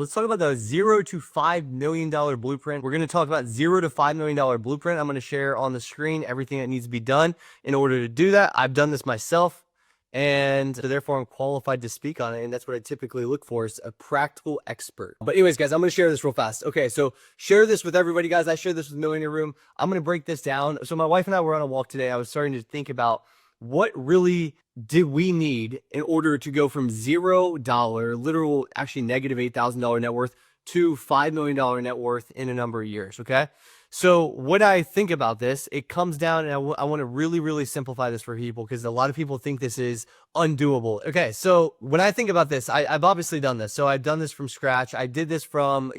Let's talk about the $0 to $5 million blueprint. We're going to talk about $0 to $5 million blueprint. I'm going to share on the screen everything that needs to be done in order to do that. I've done this myself, and so therefore I'm qualified to speak on it. And that's what I typically look for, is a practical expert. But anyways, guys, I'm going to share this real fast. Okay, so share this with everybody, guys. I shared this with Millionaire Room. I'm going to break this down. So my wife and I were on a walk today. I was starting to think about what really did we need in order to go from $0, literal, actually negative $8,000 net worth, to $5 million net worth in a number of years, okay? So what I think about this, it comes down, and I want to really, really simplify this for people, because a lot of people think this is undoable. Okay, so when I think about this, I've obviously done this. So I've done this from scratch. I did this from,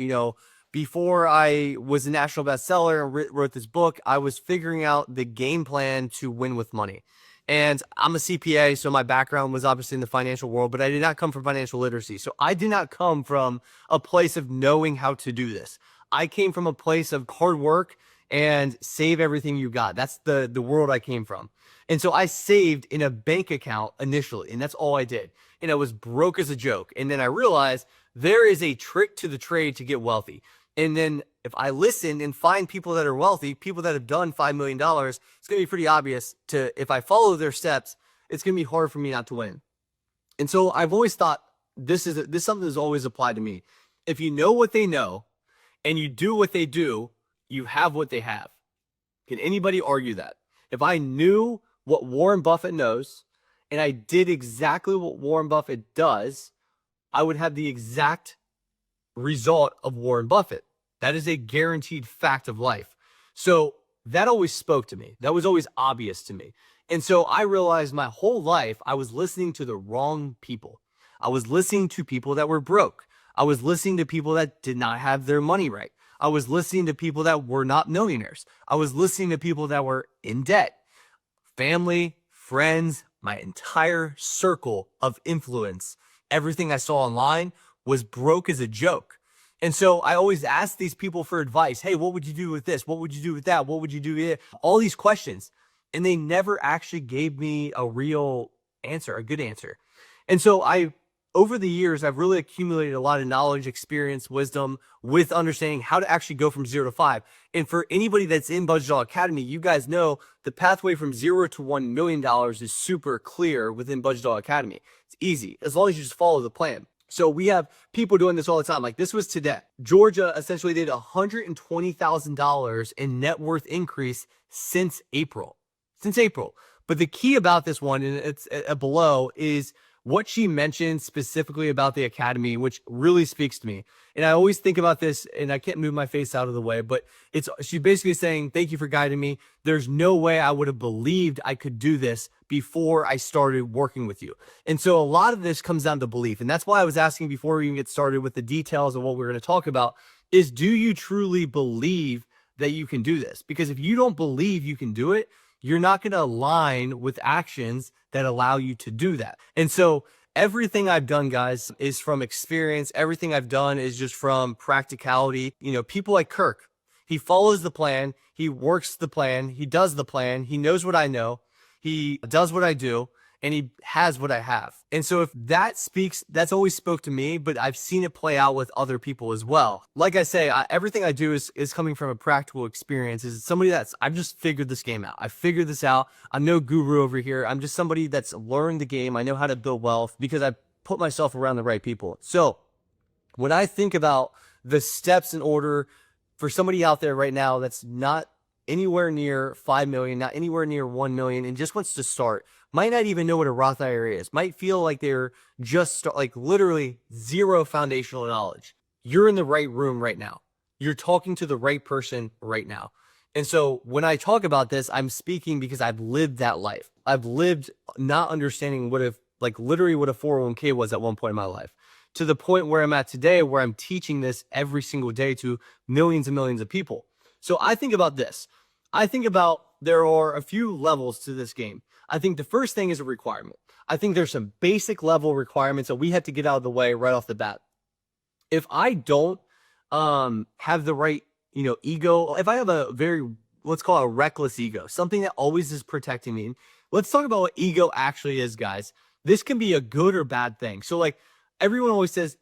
before I was a national bestseller and wrote this book, I was figuring out the game plan to win with money. And I'm a CPA, so my background was obviously in the financial world, but I did not come from financial literacy. So I did not come from a place of knowing how to do this. I came from a place of hard work and save everything you got. That's the world I came from. And so I saved in a bank account initially, and that's all I did. And I was broke as a joke. And then I realized there is a trick to the trade to get wealthy. And then if I listen and find people that are wealthy, people that have done $5 million, it's going to be pretty obvious if I follow their steps, it's going to be hard for me not to win. And so I've always thought this something that's always applied to me. If you know what they know and you do what they do, you have what they have. Can anybody argue that? If I knew what Warren Buffett knows and I did exactly what Warren Buffett does, I would have the exact result of Warren Buffett. That is a guaranteed fact of life. So that always spoke to me. That was always obvious to me. And so I realized my whole life I was listening to the wrong people. I was listening to people that were broke. I was listening to people that did not have their money right. I was listening to people that were not millionaires. I was listening to people that were in debt. Family, friends, my entire circle of influence, everything I saw online was broke as a joke. And so I always ask these people for advice. Hey, what would you do with this? What would you do with that? What would you do with it? All these questions. And they never actually gave me a real answer, a good answer. And so over the years, I've really accumulated a lot of knowledge, experience, wisdom with understanding how to actually go from 0 to 5. And for anybody that's in Budgetdog Academy, you guys know the pathway from 0 to $1 million is super clear within Budgetdog Academy. It's easy as long as you just follow the plan. So we have people doing this all the time. Like this was today. Georgia essentially did $120,000 in net worth increase since April. But the key about this one, and it's below, is what she mentioned specifically about the academy, which really speaks to me. And I always think about this, and I can't move my face out of the way, but she's basically saying, thank you for guiding me. There's no way I would have believed I could do this before I started working with you. And so a lot of this comes down to belief. And that's why I was asking before we even get started with the details of what we're going to talk about is, do you truly believe that you can do this? Because if you don't believe you can do it, you're not going to align with actions that allow you to do that. And so everything I've done, guys, is from experience. Everything I've done is just from practicality. People like Kirk, he follows the plan. He works the plan. He does the plan. He knows what I know. He does what I do, and he has what I have. And so if that's always spoke to me, but I've seen it play out with other people as well. Like I say, everything I do is coming from a practical experience. Is somebody I've just figured this game out. I figured this out. I'm no guru over here. I'm just somebody that's learned the game. I know how to build wealth because I put myself around the right people. So when I think about the steps in order for somebody out there right now that's not anywhere near 5 million, not anywhere near 1 million, and just wants to start, might not even know what a Roth IRA is, might feel like they're just literally zero foundational knowledge. You're in the right room right now. You're talking to the right person right now. And so when I talk about this, I'm speaking because I've lived that life. I've lived not understanding literally what a 401k was at one point in my life, to the point where I'm at today, where I'm teaching this every single day to millions and millions of people. So I think about this. I think about there are a few levels to this game. I think the first thing is a requirement. I think there's some basic level requirements that we have to get out of the way right off the bat. If I don't have the right, ego, if I have a very, let's call it a reckless ego, something that always is protecting me. Let's talk about what ego actually is, guys. This can be a good or bad thing. So Everyone always says,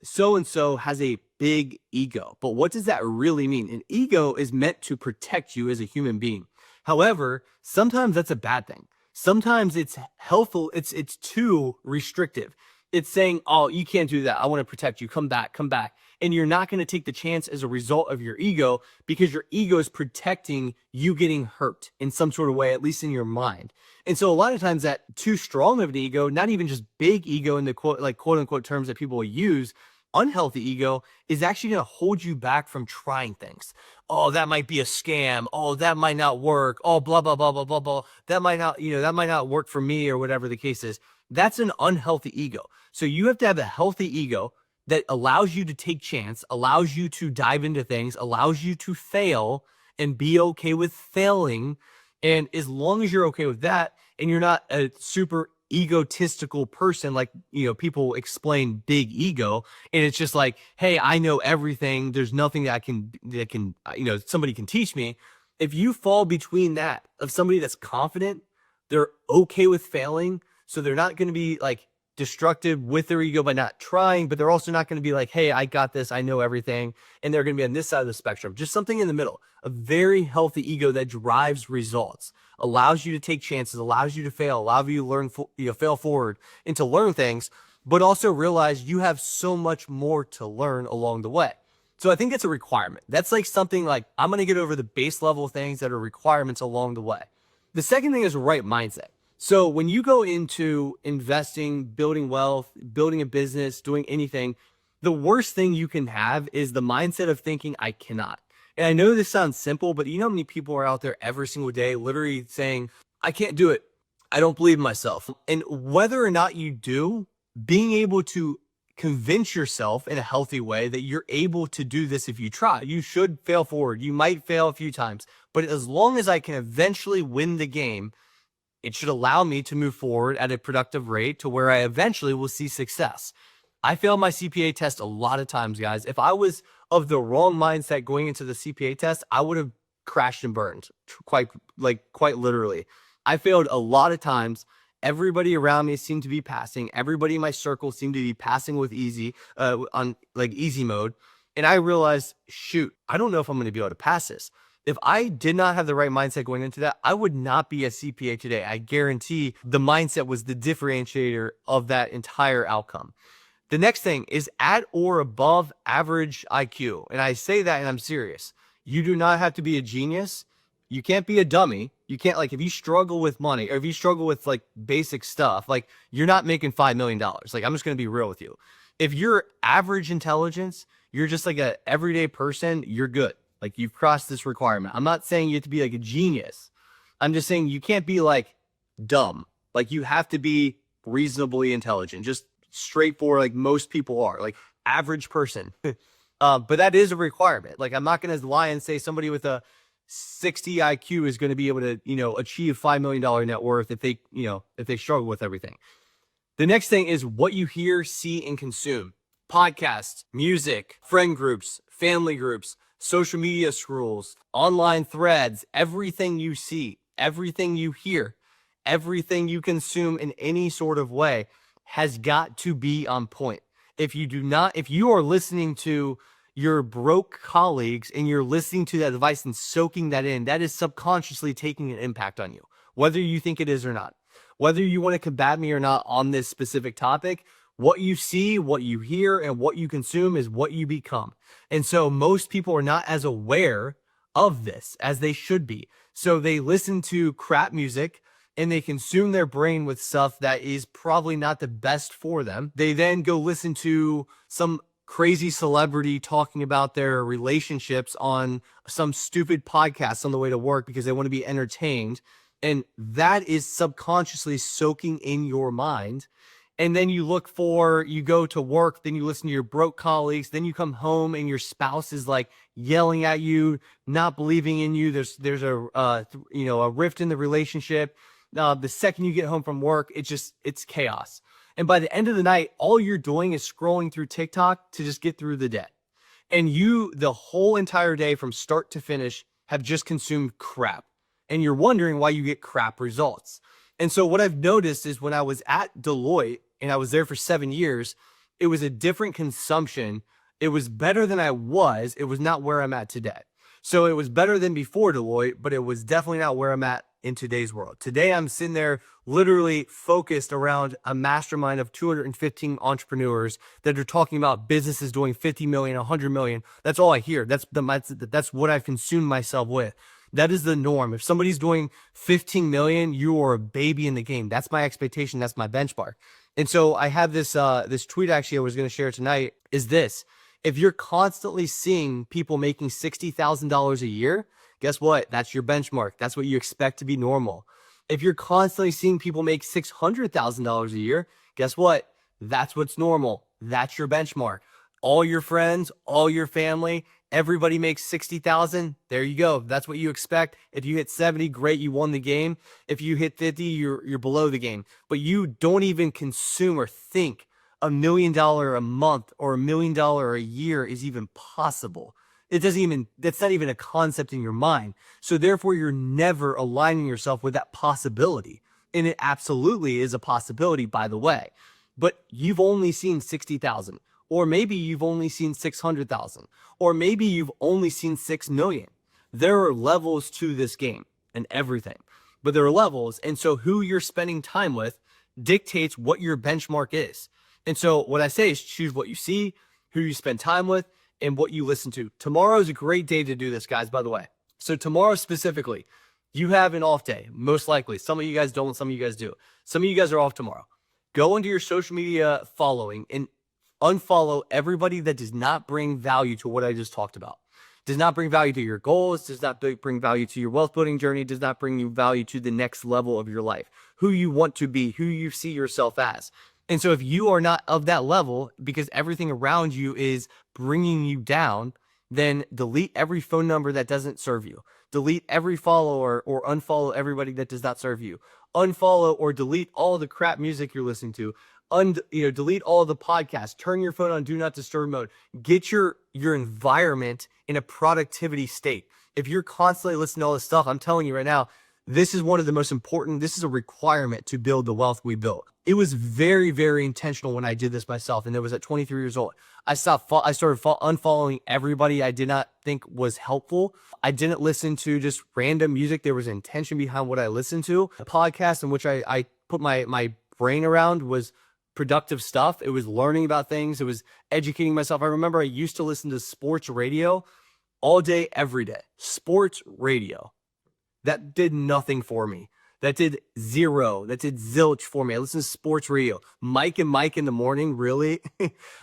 so and so has a big ego. But what does that really mean? An ego is meant to protect you as a human being. However, sometimes that's a bad thing. Sometimes it's helpful, it's too restrictive. It's saying, "Oh, you can't do that. I want to protect you. Come back, come back." And you're not going to take the chance as a result of your ego, because your ego is protecting you getting hurt in some sort of way, at least in your mind. And so a lot of times that too strong of an ego, not even just big ego in the quote unquote terms that people will use, unhealthy ego is actually going to hold you back from trying things. Oh, that might be a scam. Oh, that might not work. Oh, blah, blah, blah, blah, blah, blah. That might not, that might not work for me, or whatever the case is. That's an unhealthy ego. So you have to have a healthy ego that allows you to take chance, allows you to dive into things, allows you to fail and be okay with failing. And as long as you're okay with that, and you're not a super egotistical person, like, people explain big ego, and it's just like, hey, I know everything. There's nothing that somebody can teach me. If you fall between that of somebody that's confident, they're okay with failing. So they're not going to be like destructive with their ego by not trying, but they're also not going to be like, hey, I got this, I know everything. And they're going to be on this side of the spectrum, just something in the middle. A very healthy ego that drives results, allows you to take chances, allows you to fail, allows you to learn, fail forward and to learn things, but also realize you have so much more to learn along the way. So I think that's a requirement. That's like something like, I'm going to get over the base level things that are requirements along the way. The second thing is right mindset. So when you go into investing, building wealth, building a business, doing anything, the worst thing you can have is the mindset of thinking, I cannot. And I know this sounds simple, but you know how many people are out there every single day literally saying, I can't do it. I don't believe in myself. And whether or not you do, being able to convince yourself in a healthy way that you're able to do this if you try. You should fail forward. You might fail a few times, but as long as I can eventually win the game, it should allow me to move forward at a productive rate to where I eventually will see success. I failed my CPA test a lot of times, guys. If I was of the wrong mindset going into the CPA test, I would have crashed and burned quite literally. I failed a lot of times. Everybody around me seemed to be passing. Everybody in my circle seemed to be passing with easy mode. And I realized, shoot, I don't know if I'm going to be able to pass this. If I did not have the right mindset going into that, I would not be a CPA today. I guarantee the mindset was the differentiator of that entire outcome. The next thing is at or above average IQ. And I say that and I'm serious. You do not have to be a genius. You can't be a dummy. You can't, like, if you struggle with money or if you struggle with like basic stuff, like, you're not making $5 million. Like, I'm just going to be real with you. If you're average intelligence, you're just like a everyday person, you're good. Like, you've crossed this requirement. I'm not saying you have to be like a genius. I'm just saying you can't be like dumb. Like, you have to be reasonably intelligent, just straightforward, like most people are, like average person. But that is a requirement. Like, I'm not going to lie and say somebody with a 60 IQ is going to be able to, achieve $5 million net worth if they struggle with everything. The next thing is what you hear, see, and consume. Podcasts, music, friend groups, family groups, social media scrolls, online threads, everything you see, everything you hear, everything you consume in any sort of way has got to be on point. If you are listening to your broke colleagues and you're listening to that advice and soaking that in, that is subconsciously taking an impact on you, whether you think it is or not. Whether you want to combat me or not on this specific topic, what you see, what you hear, and what you consume is what you become. And so most people are not as aware of this as they should be. So they listen to crap music and they consume their brain with stuff that is probably not the best for them. They then go listen to some crazy celebrity talking about their relationships on some stupid podcast on the way to work because they want to be entertained. And that is subconsciously soaking in your mind. And then you go to work, then you listen to your broke colleagues, then you come home and your spouse is like yelling at you, not believing in you. There's a rift in the relationship. The second you get home from work, it's chaos. And by the end of the night, all you're doing is scrolling through TikTok to just get through the day. And you, the whole entire day from start to finish, have just consumed crap. And you're wondering why you get crap results. And so what I've noticed is when I was at Deloitte and I was there for 7 years, It was a different consumption. It was better than I was. It was not where I'm at today. So it was better than before Deloitte, but it was definitely not where I'm at in today's world. Today, I'm sitting there literally focused around a mastermind of 215 entrepreneurs that are talking about businesses doing 50 million, 100 million. That's all I hear. That's what I've consumed myself with. That is the norm. If somebody's doing 15 million, you are a baby in the game. That's my expectation. That's my benchmark. And so I have this tweet actually I was going to share tonight is this. If you're constantly seeing people making $60,000 a year, guess what? That's your benchmark. That's what you expect to be normal. If you're constantly seeing people make $600,000 a year, guess what? That's what's normal. That's your benchmark. All your friends, all your family, everybody makes 60,000. There you go. That's what you expect. If you hit 70, great, you won the game. If you hit 50, you're below the game. But you don't even consume or think $1 million a month or $1 million a year is even possible. That's not even a concept in your mind. So therefore, you're never aligning yourself with that possibility. And it absolutely is a possibility, by the way. But you've only seen 60,000, or maybe you've only seen 600,000, or maybe you've only seen 6 million. There are levels to this game and everything, but there are levels. And so who you're spending time with dictates what your benchmark is. And so what I say is choose what you see, who you spend time with, and what you listen to. Tomorrow is a great day to do this, guys, by the way. So tomorrow specifically, you have an off day, most likely. Some of you guys don't, some of you guys do. Some of you guys are off tomorrow. Go into your social media following and unfollow everybody that does not bring value to what I just talked about. Does not bring value to your goals, does not bring value to your wealth building journey, does not bring you value to the next level of your life, who you want to be, who you see yourself as. And so if you are not of that level because everything around you is bringing you down, then delete every phone number that doesn't serve you. Delete every follower or unfollow everybody that does not serve you. Unfollow or delete all the crap music you're listening to. Delete all the podcasts. Turn your phone on do not disturb mode. Get your environment in a productivity state. If you're constantly listening to all this stuff, I'm telling you right now, this is one of the most important, this is a requirement to build the wealth we built. It was very, very intentional when I did this myself. And it was at 23 years old. I started unfollowing everybody I did not think was helpful. I didn't listen to just random music. There was intention behind what I listened to. The podcast in which I put my brain around was productive stuff. It was learning about things. It was educating myself. I remember I used to listen to sports radio all day, every day. Sports radio. That did nothing for me. That did zero. That did zilch for me. I listen to sports radio. Mike and Mike in the morning, really?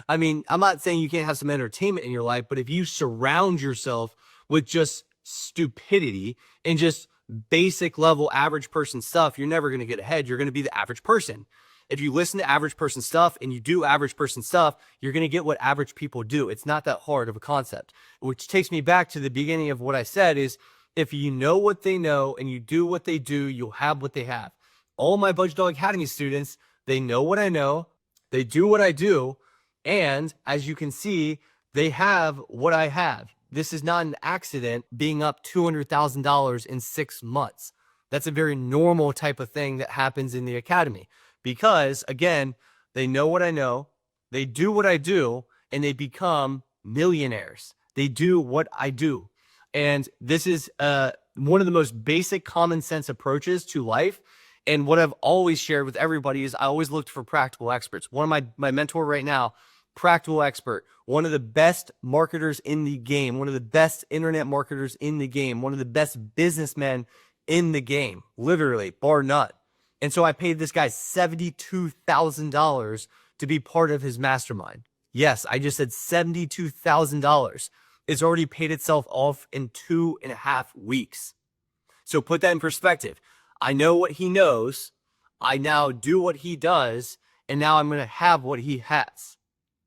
I mean, I'm not saying you can't have some entertainment in your life, but if you surround yourself with just stupidity and just basic level average person stuff, you're never going to get ahead. You're going to be the average person. If you listen to average person stuff and you do average person stuff, you're going to get what average people do. It's not that hard of a concept, which takes me back to the beginning of what I said is, if you know what they know and you do what they do, you'll have what they have. All my Budgetdog Academy students, they know what I know, they do what I do, and as you can see, they have what I have. This is not an accident being up $200,000 in 6 months. That's a very normal type of thing that happens in the academy because, again, they know what I know, they do what I do, and they become millionaires. They do what I do. And this is one of the most basic common sense approaches to life. And what I've always shared with everybody is I always looked for practical experts. One of my mentor right now, practical expert, one of the best marketers in the game, one of the best internet marketers in the game, one of the best businessmen in the game, literally, bar none. And so I paid this guy $72,000 to be part of his mastermind. Yes, I just said $72,000. It's already paid itself off in 2.5 weeks. So put that in perspective. I know what he knows. I now do what he does. And now I'm going to have what he has.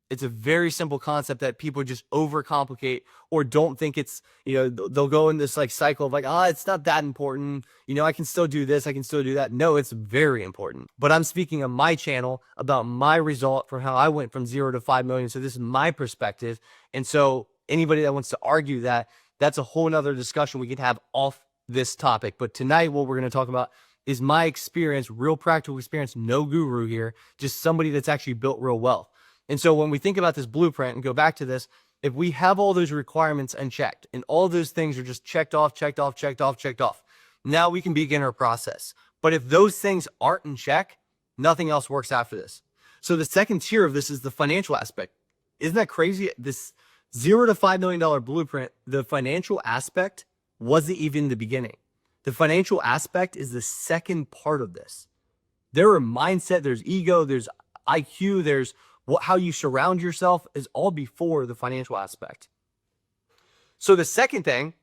It's a very simple concept that people just overcomplicate or don't think it's, they'll go in this like cycle of like, it's not that important. I can still do this. I can still do that. No, it's very important. But I'm speaking on my channel about my result for how I went from 0 to 5 million. So this is my perspective. And so anybody that wants to argue that, that's a whole nother discussion we can have off this topic. But tonight, what we're going to talk about is my experience, real practical experience, no guru here, just somebody that's actually built real wealth. And so when we think about this blueprint and go back to this, if we have all those requirements unchecked and all those things are just checked off, checked off, checked off, checked off, now we can begin our process. But if those things aren't in check, nothing else works after this. So the second tier of this is the financial aspect. Isn't that crazy? This $0 to $5 million blueprint, the financial aspect wasn't even the beginning. The financial aspect is the second part of this. There are mindset, there's ego, there's IQ, there's how you surround yourself is all before the financial aspect. So the second thing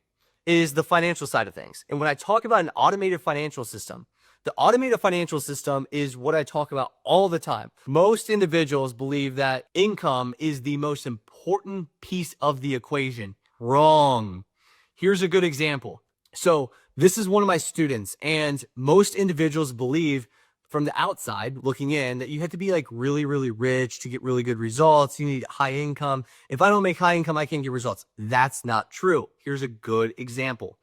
is the financial side of things. And when I talk about an automated financial system, the automated financial system is what I talk about all the time. Most individuals believe that income is the most important piece of the equation. Wrong. Here's a good example. So this is one of my students, and most individuals believe from the outside looking in that you have to be like really, really rich to get really good results. You need high income. If I don't make high income, I can't get results. That's not true. Here's a good example.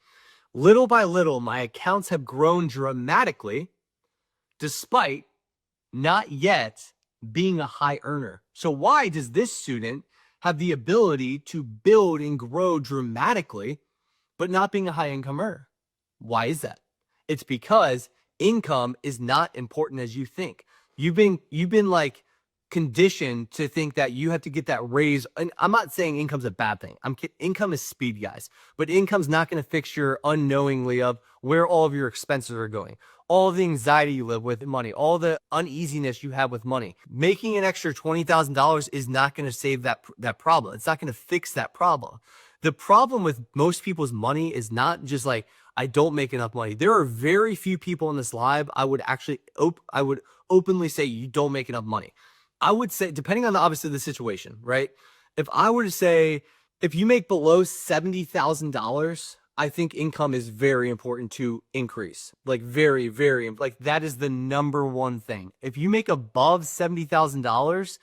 Little by little, my accounts have grown dramatically despite not yet being a high earner. So why does this student have the ability to build and grow dramatically, but not being a high income earner? Why is that? It's because income is not important as you think. You've been like conditioned to think that you have to get that raise. And I'm not saying income's a bad thing. Income is speed, guys, but income's not going to fix your unknowingly of where all of your expenses are going, all of the anxiety you live with money, all the uneasiness you have with money. Making an extra $20,000 is not going to save that problem. It's not going to fix that problem. The problem with most people's money is not just like, I don't make enough money. There are very few people in this live. I would openly say you don't make enough money. I would say, depending on obviously the situation, right? If I were to say, if you make below $70,000, I think income is very important to increase. Like very, very, like that is the number one thing. If you make above $70,000,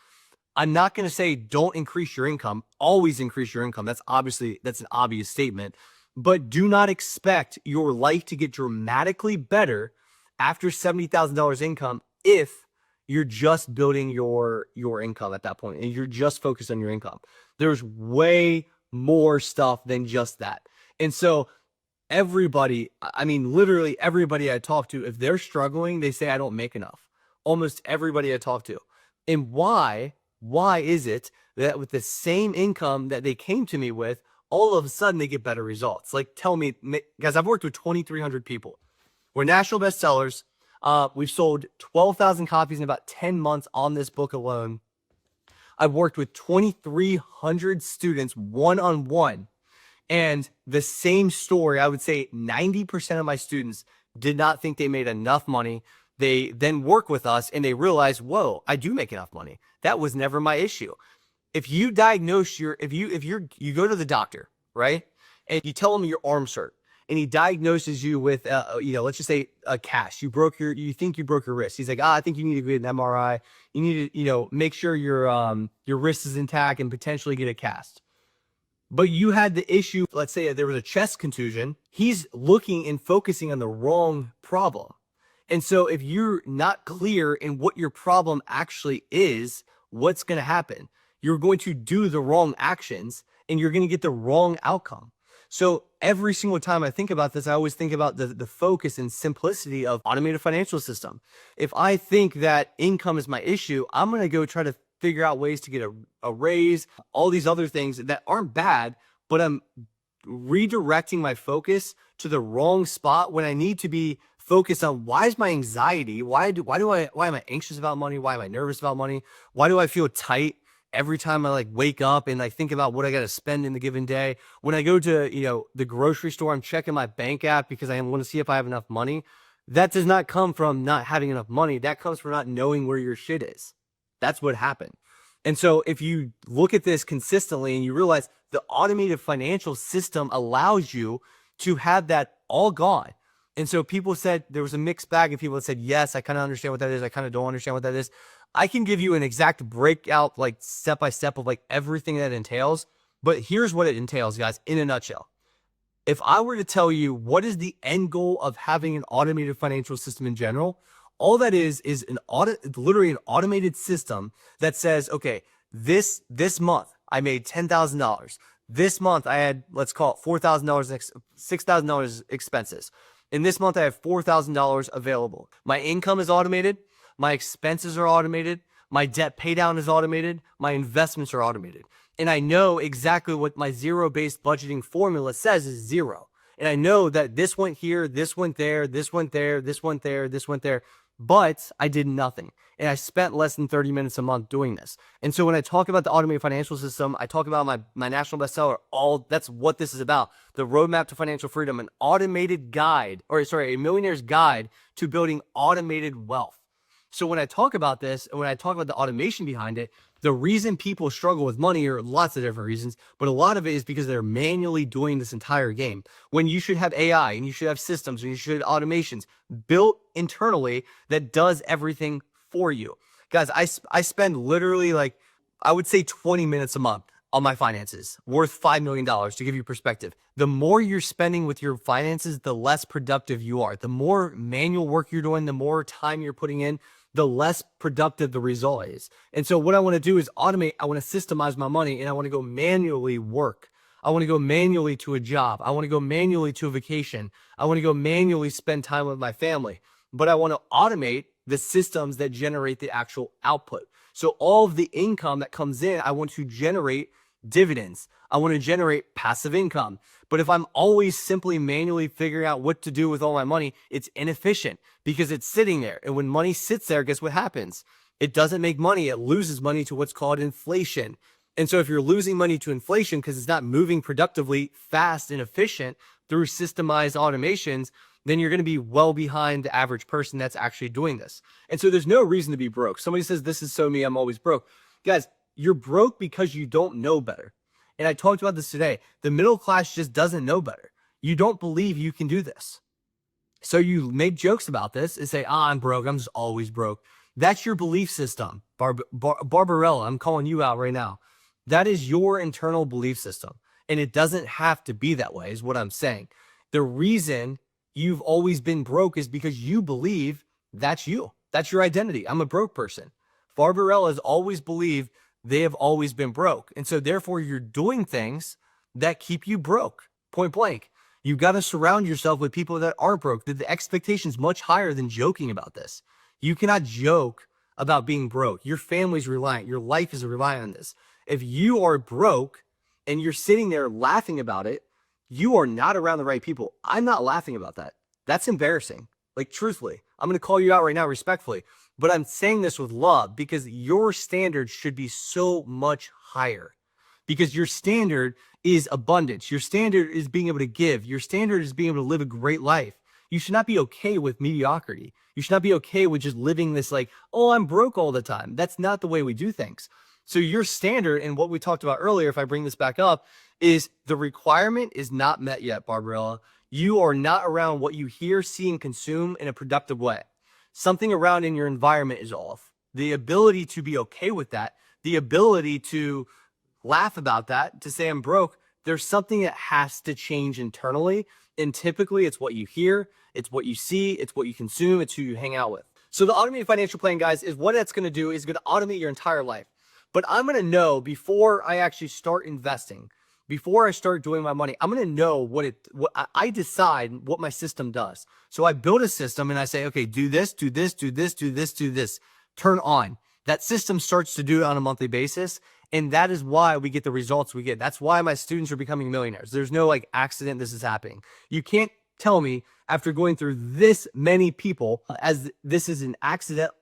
I'm not going to say don't increase your income. Always increase your income. That's an obvious statement. But do not expect your life to get dramatically better after $70,000 income if you're just building your income at that point and you're just focused on your income. There's way more stuff than just that. And so everybody, I mean, literally everybody I talk to, if they're struggling, they say, I don't make enough. Almost everybody I talk to. And why is it that with the same income that they came to me with, all of a sudden they get better results? Like, tell me, guys, I've worked with 2,300 people. We're national bestsellers. We've sold 12,000 copies in about 10 months on this book alone. I've worked with 2,300 students one-on-one. And the same story, I would say 90% of my students did not think they made enough money. They then work with us and they realize, whoa, I do make enough money. That was never my issue. If you diagnose you go to the doctor, right? And you tell him your arm's hurt and he diagnoses you with, let's just say a cast. You think you broke your wrist. He's like, I think you need to get an MRI. You need to, make sure your wrist is intact and potentially get a cast. But you had the issue, let's say there was a chest contusion. He's looking and focusing on the wrong problem. And so if you're not clear in what your problem actually is, what's going to happen? You're going to do the wrong actions and you're going to get the wrong outcome. So every single time I think about this, I always think about the focus and simplicity of automated financial system. If I think that income is my issue, I'm going to go try to figure out ways to get a raise, all these other things that aren't bad, but I'm redirecting my focus to the wrong spot when I need to be focused on why is my anxiety? Why am I anxious about money? Why am I nervous about money? Why do I feel tight every time I wake up and I think about what I got to spend in the given day? When I go to, the grocery store, I'm checking my bank app because I want to see if I have enough money. That does not come from not having enough money. That comes from not knowing where your shit is. That's what happened. And so if you look at this consistently and you realize the automated financial system allows you to have that all gone. And so people said, there was a mixed bag of people that said, yes, I kind of understand what that is. I kind of don't understand what that is. I can give you an exact breakout, step by step of everything that entails. But here's what it entails, guys, in a nutshell. If I were to tell you what is the end goal of having an automated financial system in general, all that is literally an automated system that says, okay, This month I made $10,000. This month I had, let's call it $4,000, $6,000 expenses. In this month I have $4,000 available. My income is automated. My expenses are automated. My debt pay down is automated. My investments are automated. And I know exactly what my zero-based budgeting formula says is zero. And I know that this went here, this went there, this went there, this went there, this went there, but I did nothing. And I spent less than 30 minutes a month doing this. And so when I talk about the automated financial system, I talk about my national bestseller, that's what this is about. The roadmap to financial freedom, an automated guide, a millionaire's guide to building automated wealth. So when I talk about this, and when I talk about the automation behind it, the reason people struggle with money are lots of different reasons, but a lot of it is because they're manually doing this entire game. When you should have AI and you should have systems and you should have automations built internally that does everything for you. Guys, I spend literally I would say 20 minutes a month on my finances, worth $5 million to give you perspective. The more you're spending with your finances, the less productive you are. The more manual work you're doing, the more time you're putting in, the less productive the result is. And so what I want to do is automate. I want to systemize my money, and I want to go manually work. I want to go manually to a job. I want to go manually to a vacation. I want to go manually spend time with my family. But I want to automate the systems that generate the actual output. So all of the income that comes in, I want to generate dividends. I want to generate passive income. But if I'm always simply manually figuring out what to do with all my money, it's inefficient because it's sitting there. And when money sits there, guess what happens? It doesn't make money. It loses money to what's called inflation. And so if you're losing money to inflation because it's not moving productively, fast, and efficient through systemized automations, then you're going to be well behind the average person that's actually doing this. And so there's no reason to be broke. Somebody says, this is so me, I'm always broke. Guys, you're broke because you don't know better. And I talked about this today. The middle class just doesn't know better. You don't believe you can do this. So you make jokes about this and say, I'm broke. I'm just always broke. That's your belief system. Barbarella, I'm calling you out right now. That is your internal belief system. And it doesn't have to be that way is what I'm saying. The reason you've always been broke is because you believe that's you. That's your identity. I'm a broke person. Barbarella has always believed they have always been broke. And so therefore you're doing things that keep you broke, point blank. You've got to surround yourself with people that aren't broke. The expectation is much higher than joking about this. You cannot joke about being broke. Your family's reliant. Your life is reliant on this. If you are broke and you're sitting there laughing about it, you are not around the right people. I'm not laughing about that. That's embarrassing. Like, truthfully, I'm going to call you out right now respectfully, but I'm saying this with love because your standards should be so much higher because your standard is abundance. Your standard is being able to give. Your standard is being able to live a great life. You should not be okay with mediocrity. You should not be okay with just living this oh, I'm broke all the time. That's not the way we do things. So your standard, and what we talked about earlier, if I bring this back up, is the requirement is not met yet, Barbarella. You are not around what you hear, see, and consume in a productive way. Something around in your environment is off. The ability to be okay with that, the ability to laugh about that, to say I'm broke, there's something that has to change internally. And typically it's what you hear, it's what you see, it's what you consume, it's who you hang out with. So the automated financial plan, guys, is what it's going to do is going to automate your entire life. But I'm going to know before I actually start investing, before I start doing my money, I'm going to know what I decide what my system does. So I build a system and I say, okay, do this, do this, do this, do this, do this, turn on. That system starts to do it on a monthly basis. And that is why we get the results we get. That's why my students are becoming millionaires. There's no accident this is happening. You can't tell me after going through this many people as this is an accident,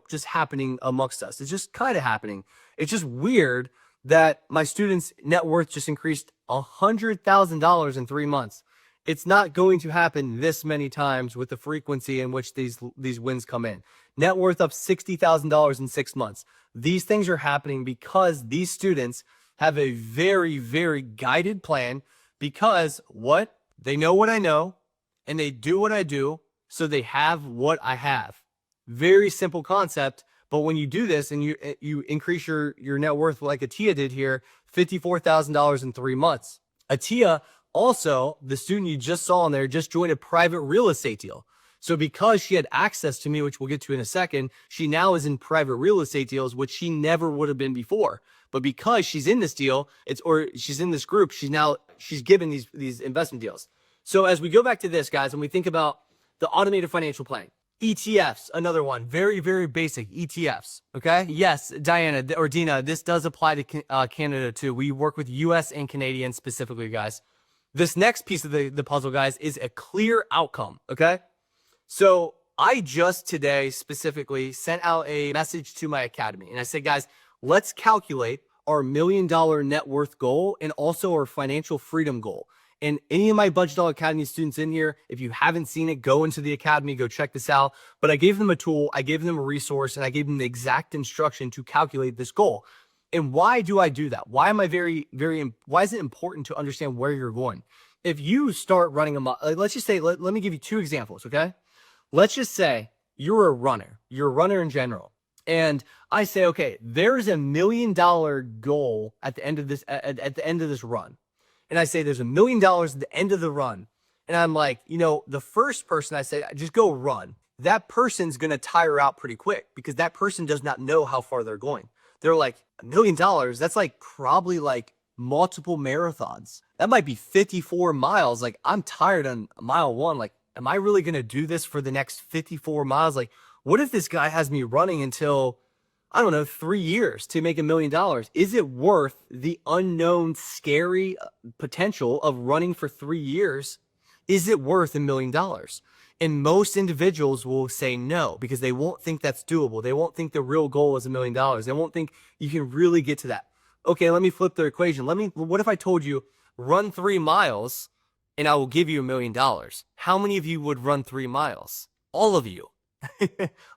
just happening amongst us. It's just kind of happening. It's just weird that my students' net worth just increased $100,000 in 3 months. It's not going to happen this many times with the frequency in which these wins come in. Net worth up $60,000 in 6 months. These things are happening because these students have a very, very guided plan because they know what I know and they do what I do, so they have what I have. Very simple concept. But when you do this and you increase your net worth like Atia did here, $54,000 in 3 months. Atia also, the student you just saw in there, just joined a private real estate deal. So because she had access to me, which we'll get to in a second, she now is in private real estate deals, which she never would have been before. But because she's in this deal, or she's in this group, she's given these investment deals. So as we go back to this, guys, and we think about the automated financial planning, ETFs, another one, very, very basic ETFs. Okay. Yes, Diana or Dina, this does apply to Canada too. We work with US and Canadian specifically, guys. This next piece of the puzzle, guys, is a clear outcome. Okay. So I just today specifically sent out a message to my academy and I said, guys, let's calculate our $1 million net worth goal and also our financial freedom goal. And any of my Budgetdog Academy students in here, if you haven't seen it, go into the academy, go check this out. But I gave them a tool, I gave them a resource, and I gave them the exact instruction to calculate this goal. And why do I do that? Why am I why is it important to understand where you're going? If you start running let's just say, let me give you two examples, okay? Let's just say you're a runner in general. And I say, okay, there's $1 million goal at the end of this, at the end of this run. And I say, there's $1 million at the end of the run. And I'm like, the first person I say, just go run. That person's going to tire out pretty quick because that person does not know how far they're going. They're like, $1 million, that's like probably like multiple marathons. That might be 54 miles. Like I'm tired on mile one. Like, am I really going to do this for the next 54 miles? Like, what if this guy has me running until, I don't know, 3 years to make $1 million? Is it worth the unknown, scary potential of running for 3 years? Is it worth $1 million? And most individuals will say no, because they won't think that's doable. They won't think the real goal is $1 million. They won't think you can really get to that. Okay, let me flip the equation. What if I told you run 3 miles and I will give you $1 million? How many of you would run 3 miles? All of you.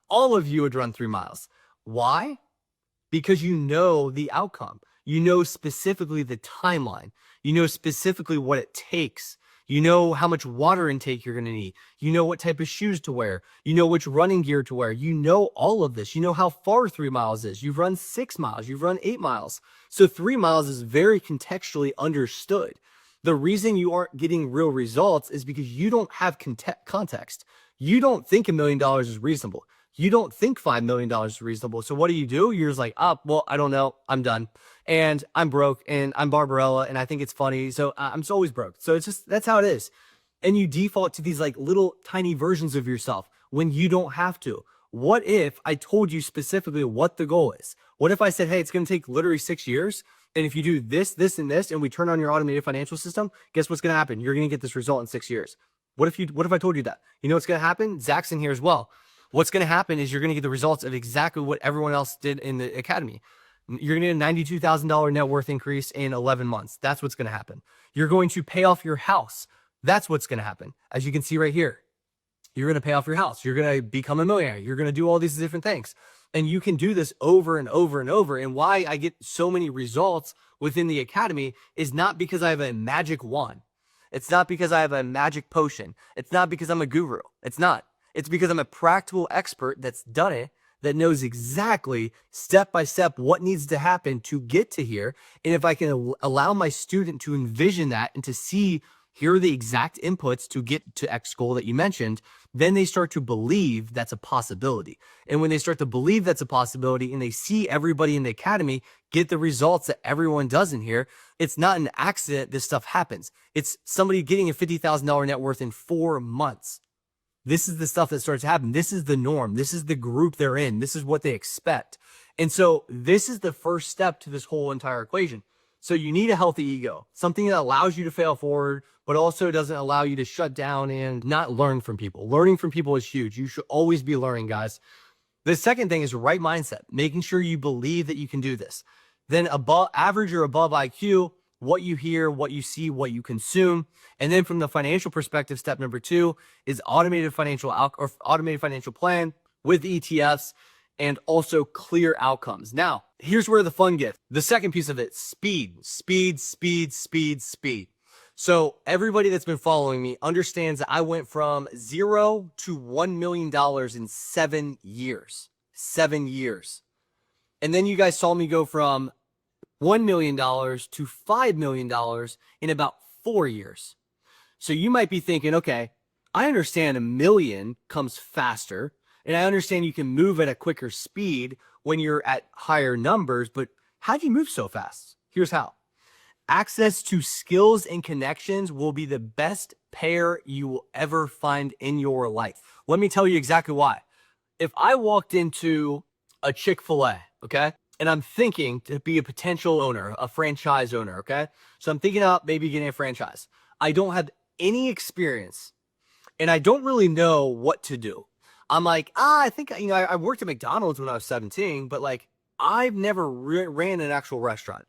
All of you would run 3 miles. Why? Because you know the outcome. You know specifically the timeline. You know specifically what it takes. You know how much water intake you're going to need. You know what type of shoes to wear. You know which running gear to wear. You know all of this. You know how far 3 miles is. You've run 6 miles. You've run 8 miles. So 3 miles is very contextually understood. The reason you aren't getting real results is because you don't have context. You don't think $1 million is reasonable. You don't think $5 million is reasonable. So what do? You're just like, well, I don't know. I'm done. And I'm broke and I'm Barbarella and I think it's funny. So I'm just always broke. So it's just, that's how it is. And you default to these like little tiny versions of yourself when you don't have to. What if I told you specifically what the goal is? What if I said, hey, it's going to take literally 6 years. And if you do this, this, and this, and we turn on your automated financial system, guess what's going to happen? You're going to get this result in 6 years. What if I told you that? You know what's going to happen? Zach's in here as well. What's going to happen is you're going to get the results of exactly what everyone else did in the academy. You're going to get a $92,000 net worth increase in 11 months. That's what's going to happen. You're going to pay off your house. That's what's going to happen. As you can see right here, you're going to pay off your house. You're going to become a millionaire. You're going to do all these different things. And you can do this over and over and over. And why I get so many results within the academy is not because I have a magic wand. It's not because I have a magic potion. It's not because I'm a guru. It's not. It's because I'm a practical expert that's done it, that knows exactly step by step what needs to happen to get to here. And if I can allow my student to envision that and to see here are the exact inputs to get to X goal that you mentioned, then they start to believe that's a possibility. And when they start to believe that's a possibility and they see everybody in the academy get the results that everyone does in here, it's not an accident this stuff happens. It's somebody getting a $50,000 net worth in 4 months. This is the stuff that starts to happen. This is the norm. This is the group they're in. This is what they expect. And so this is the first step to this whole entire equation. So you need a healthy ego, something that allows you to fail forward, but also doesn't allow you to shut down and not learn from people. Learning from people is huge. You should always be learning, guys. The second thing is right mindset, making sure you believe that you can do this. Then average or above IQ, what you hear, what you see, what you consume. And then from the financial perspective, step number 2 is automated financial plan with ETFs and also clear outcomes. Now, here's where the fun gets. The second piece of it, speed. So everybody that's been following me understands that I went from 0 to $1 million in 7 years. 7 years. And then you guys saw me go from $1 million to $5 million in about 4 years. So you might be thinking, okay, I understand a million comes faster, and I understand you can move at a quicker speed when you're at higher numbers, but how do you move so fast? Here's how. Access to skills and connections will be the best pair you will ever find in your life. Let me tell you exactly why. If I walked into a Chick-fil-A, okay, and I'm thinking to be a potential owner, a franchise owner, okay, so I'm thinking about maybe getting a franchise. I don't have any experience and I don't really know what to do. I'm like, I think, I worked at McDonald's when I was 17, but like, I've never ran an actual restaurant.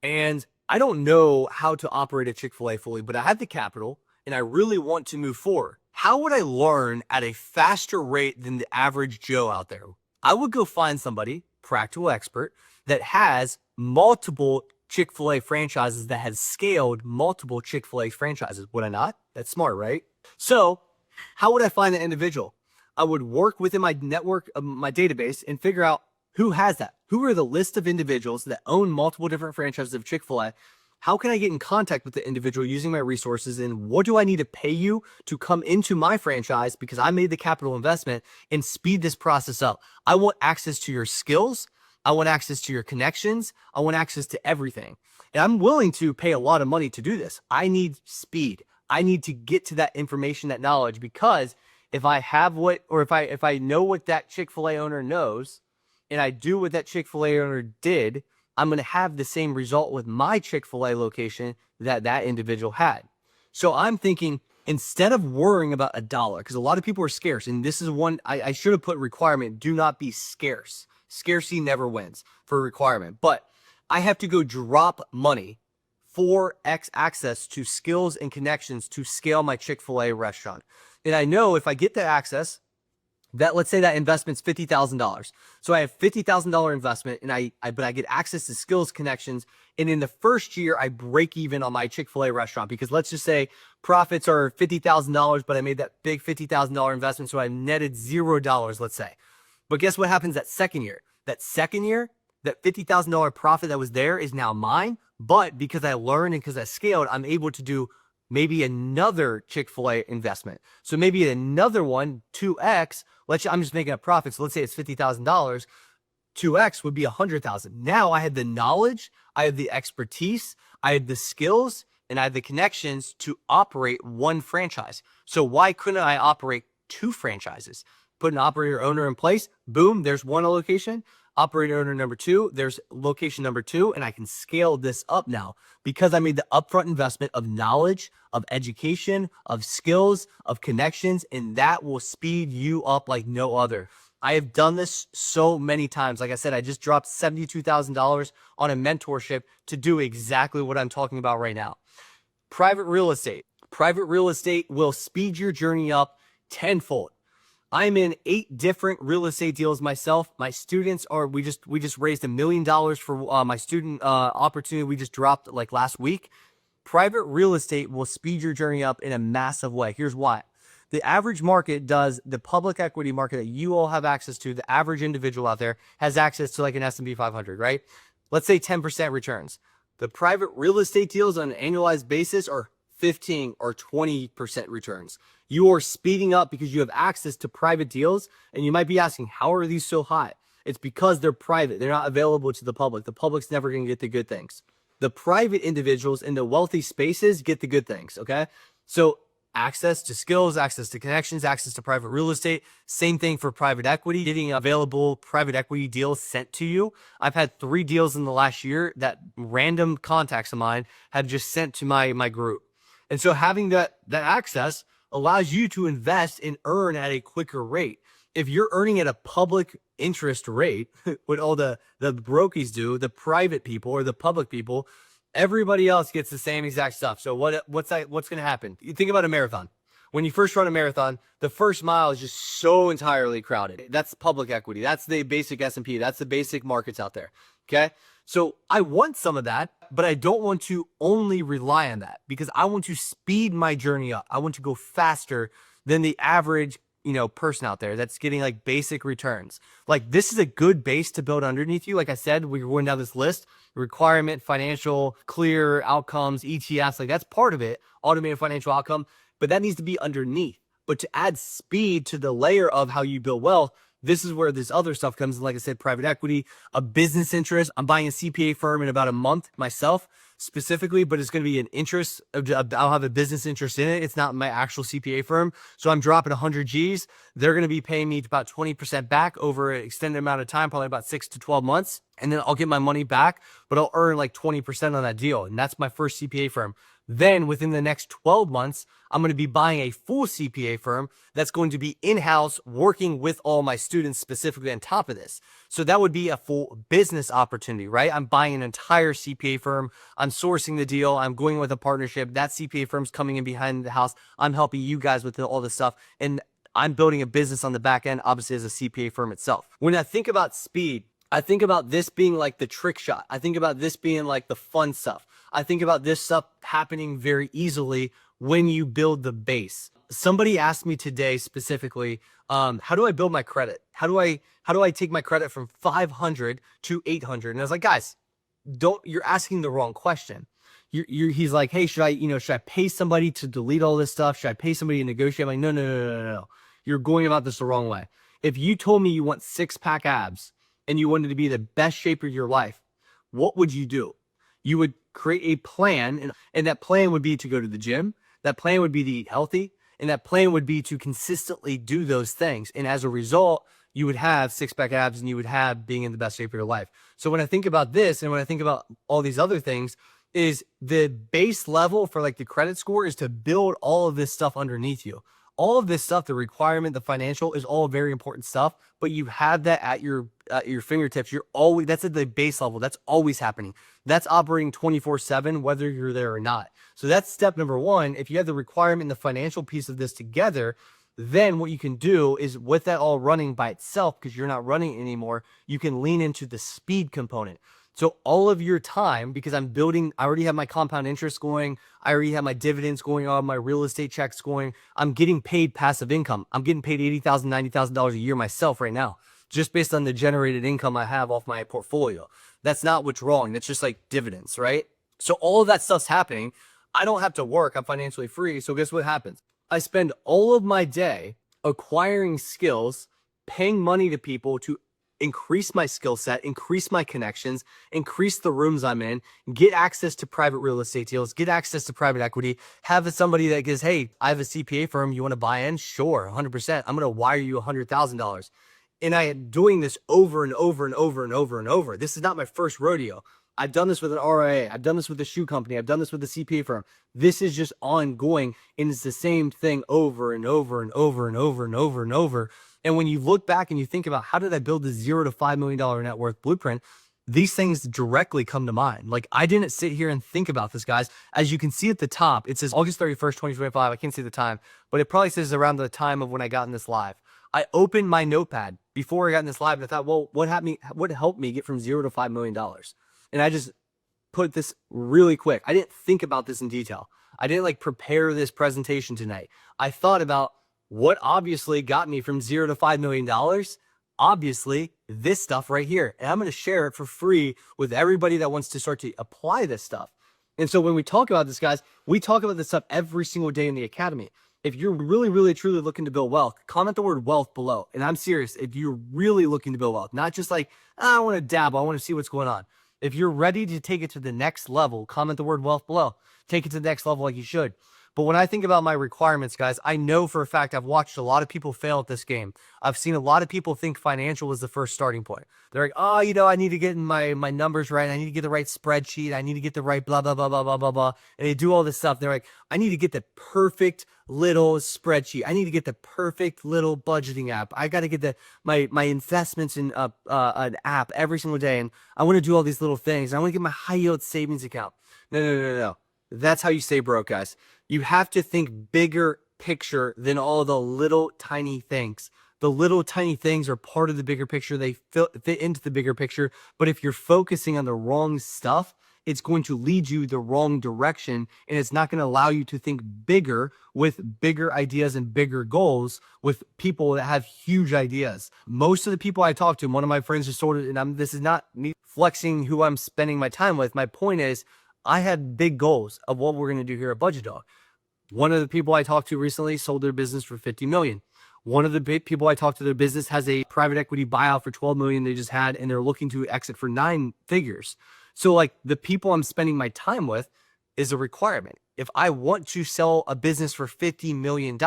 And I don't know how to operate a Chick-fil-A fully, but I have the capital and I really want to move forward. How would I learn at a faster rate than the average Joe out there? I would go find somebody, practical expert, that has multiple Chick-fil-A franchises, that has scaled multiple Chick-fil-A franchises. Would I not? That's smart, right? So how would I find that individual? I would work within my network, my database, and figure out who has that. Who are the list of individuals that own multiple different franchises of Chick-fil-A? How can I get in contact with the individual using my resources? And what do I need to pay you to come into my franchise because I made the capital investment, and speed this process up? I want access to your skills. I want access to your connections. I want access to everything. And I'm willing to pay a lot of money to do this. I need speed. I need to get to that information, that knowledge, because if I have what, or if I know what that Chick-fil-A owner knows, and I do what that Chick-fil-A owner did, I'm going to have the same result with my Chick-fil-A location that that individual had. So I'm thinking, instead of worrying about a dollar, because a lot of people are scarce, and this is one, I should have put requirement, do not be scarce. Scarcity never wins for a requirement, but I have to go drop money for access to skills and connections to scale my Chick-fil-A restaurant. And I know if I get the access, that, let's say that investment's $50,000. So I have $50,000 investment, and but I get access to skills, connections, and in the first year I break even on my Chick-fil-A restaurant, because let's just say profits are $50,000, but I made that big $50,000 investment, so I netted $0, let's say. But guess what happens that second year? That second year, that $50,000 profit that was there is now mine, but because I learned and because I scaled, I'm able to do maybe another Chick-fil-A investment. So maybe another one, 2x, I'm just making a profit. So let's say it's $50,000, 2x would be $100,000. Now I have the knowledge, I have the expertise, I have the skills, and I have the connections to operate one franchise. So why couldn't I operate two franchises? Put an operator owner in place, boom, there's one location. Operator owner number two, there's location number two, and I can scale this up now because I made the upfront investment of knowledge, of education, of skills, of connections, and that will speed you up like no other. I have done this so many times. Like I said, I just dropped $72,000 on a mentorship to do exactly what I'm talking about right now. Private real estate. Private real estate will speed your journey up tenfold. I'm in 8 different real estate deals myself. My students are, we just raised $1 million for my student opportunity we just dropped like last week. Private real estate will speed your journey up in a massive way. Here's why. The average market does, the public equity market that you all have access to, the average individual out there has access to like an S&P 500, right? Let's say 10% returns. The private real estate deals on an annualized basis are 15 or 20% returns. You are speeding up because you have access to private deals, and you might be asking, how are these so high? It's because they're private. They're not available to the public. The public's never going to get the good things. The private individuals in the wealthy spaces get the good things, okay? So access to skills, access to connections, access to private real estate. Same thing for private equity, getting available private equity deals sent to you. I've had 3 deals in the last year that random contacts of mine have just sent to my group. And so having that access allows you to invest and earn at a quicker rate. If you're earning at a public interest rate, what all the brokies do, the private people or the public people, everybody else gets the same exact stuff. So what's going to happen? You think about a marathon. When you first run a marathon, the first mile is just so entirely crowded. That's public equity. That's the basic S&P. That's the basic markets out there. Okay. So I want some of that, but I don't want to only rely on that because I want to speed my journey up. I want to go faster than the average, person out there that's getting like basic returns. Like this is a good base to build underneath you. Like I said, we're going down this list, requirement, financial, clear outcomes, ETFs, like that's part of it, automated financial outcome, but that needs to be underneath. But to add speed to the layer of how you build wealth, this is where this other stuff comes in. Like I said, private equity, a business interest. I'm buying a CPA firm in about a month myself specifically, but it's going to be an interest. I'll have a business interest in it. It's not my actual CPA firm. So I'm dropping 100 G's. They're going to be paying me about 20% back over an extended amount of time, probably about 6 to 12 months. And then I'll get my money back, but I'll earn like 20% on that deal. And that's my first CPA firm. Then within the next 12 months, I'm going to be buying a full CPA firm that's going to be in-house working with all my students specifically on top of this. So that would be a full business opportunity, right? I'm buying an entire CPA firm. I'm sourcing the deal. I'm going with a partnership. That CPA firm's coming in behind the house. I'm helping you guys with all this stuff. And I'm building a business on the back end, obviously as a CPA firm itself. When I think about speed, I think about this being like the trick shot. I think about this being like the fun stuff. I think about this stuff happening very easily when you build the base. Somebody asked me today specifically, how do I build my credit? How do I take my credit from 500 to 800? And I was like, guys, you're asking the wrong question. He's like, hey, should I pay somebody to delete all this stuff? Should I pay somebody to negotiate? I'm like, no. You're going about this the wrong way. If you told me you want 6-pack abs and you wanted to be the best shape of your life, what would you do? You would create a plan, and that plan would be to go to the gym. That plan would be to eat healthy, and that plan would be to consistently do those things. And as a result, you would have 6-pack abs and you would have being in the best shape of your life. So when I think about this and when I think about all these other things, is the base level for like the credit score is to build all of this stuff underneath you. All of this stuff, the requirement, the financial is all very important stuff, but you have that at your fingertips. That's at the base level. That's always happening. That's operating 24/7, whether you're there or not. So that's step number one. If you have the requirement and the financial piece of this together, then what you can do is with that all running by itself, because you're not running anymore, you can lean into the speed component. So all of your time, because I already have my compound interest going, I already have my dividends going on, my real estate checks going, I'm getting paid passive income. I'm getting paid $80,000, $90,000 a year myself right now, just based on the generated income I have off my portfolio. That's not what's wrong. That's just like dividends, right? So all of that stuff's happening. I don't have to work. I'm financially free. So guess what happens? I spend all of my day acquiring skills, paying money to people to increase my skill set, increase my connections, increase the rooms I'm in, get access to private real estate deals, get access to private equity, have somebody that goes, hey, I have a CPA firm, you want to buy in? Sure, 100%. I'm going to wire you $100,000. And I am doing this over and over and over and over and over. This is not my first rodeo. I've done this with an RIA. I've done this with a shoe company. I've done this with a CPA firm. This is just ongoing, and it's the same thing over and over and over and over and over and over. And when you look back and you think about how did I build the $0 to $5 million net worth blueprint, these things directly come to mind. Like I didn't sit here and think about this, guys. As you can see at the top, it says August 31st, 2025. I can't see the time, but it probably says around the time of when I got in this live. I opened my notepad before I got in this live and I thought, well, what helped me get from $0 to $5 million? And I just put this really quick. I didn't think about this in detail. I didn't like prepare this presentation tonight. I thought about what obviously got me from $0 to $5 million. Obviously, this stuff right here. And I'm going to share it for free with everybody that wants to start to apply this stuff. And so when we talk about this, guys, we talk about this stuff every single day in the academy. If you're really, really, truly looking to build wealth, comment the word wealth below. And I'm serious. If you're really looking to build wealth, not just like, I want to dabble, I want to see what's going on. If you're ready to take it to the next level, comment the word wealth below. Take it to the next level like you should. But when I think about my requirements, guys, I know for a fact I've watched a lot of people fail at this game. I've seen a lot of people think financial is the first starting point. They're like, oh, I need to get my numbers right. I need to get the right spreadsheet. I need to get the right blah, blah, blah, blah, blah, blah, blah. And they do all this stuff. They're like, I need to get the perfect little spreadsheet. I need to get the perfect little budgeting app. I got to get my investments in an app every single day. And I want to do all these little things. I want to get my high yield savings account. No. That's how you stay broke, guys. You have to think bigger picture than all the little tiny things. The little tiny things are part of the bigger picture. They fit into the bigger picture. But if you're focusing on the wrong stuff, it's going to lead you the wrong direction. And it's not going to allow you to think bigger with bigger ideas and bigger goals with people that have huge ideas. Most of the people I talk to, one of my friends just told it, and this is not me flexing who I'm spending my time with. My point is, I had big goals of what we're going to do here at Budgetdog. One of the people I talked to recently sold their business for 50 million. One of the people I talked to, their business has a private equity buyout for 12 million they just had, and they're looking to exit for 9 figures. So like the people I'm spending my time with is a requirement. If I want to sell a business for $50 million,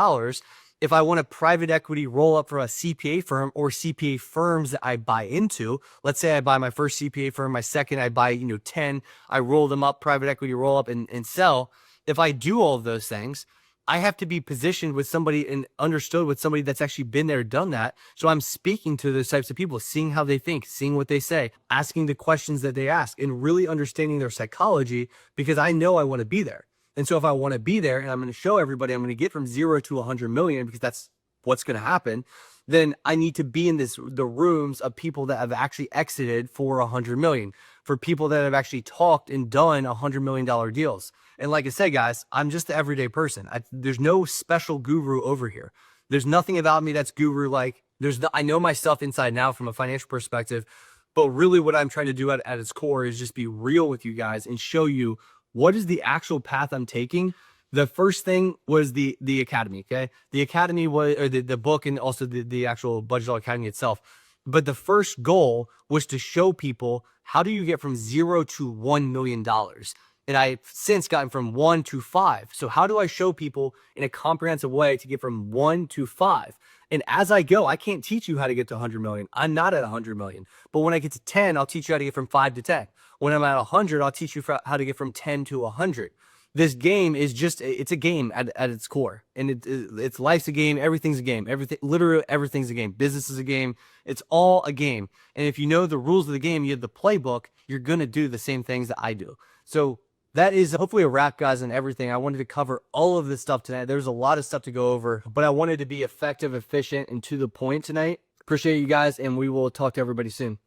if I want a private equity roll up for a CPA firm or CPA firms that I buy into, let's say I buy my first CPA firm, my second, I buy, 10, I roll them up, private equity roll up and sell. If I do all of those things, I have to be positioned with somebody and understood with somebody that's actually been there, done that. So I'm speaking to those types of people, seeing how they think, seeing what they say, asking the questions that they ask, and really understanding their psychology, because I know I want to be there. And so if I want to be there and I'm going to show everybody I'm going to get from 0 to 100 million, because that's what's going to happen, then I need to be in the rooms of people that have actually exited for 100 million, for people that have actually talked and done $100 million deals. And like I said, guys, I'm just the everyday person. There's no special guru over here. There's nothing about me that's guru-like. I know myself inside and out from a financial perspective, but really what I'm trying to do at its core is just be real with you guys and show you what is the actual path I'm taking. The first thing was the academy, okay? The academy was, or the book, and also the actual Budgetdog Academy itself. But the first goal was to show people, how do you get from 0 to $1 million? And I've since gotten from 1 to 5. So how do I show people in a comprehensive way to get from 1 to 5? And as I go, I can't teach you how to get to 100 million. I'm not at 100 million. But when I get to 10, I'll teach you how to get from 5 to 10. When I'm at 100, I'll teach you how to get from 10 to 100. This game is just, it's a game at its core. And it's life's a game. Everything's a game. Literally everything's a game. Business is a game. It's all a game. And if you know the rules of the game, you have the playbook, you're going to do the same things that I do. So that is hopefully a wrap, guys, on everything. I wanted to cover all of this stuff tonight. There's a lot of stuff to go over, but I wanted to be effective, efficient, and to the point tonight. Appreciate you guys, and we will talk to everybody soon.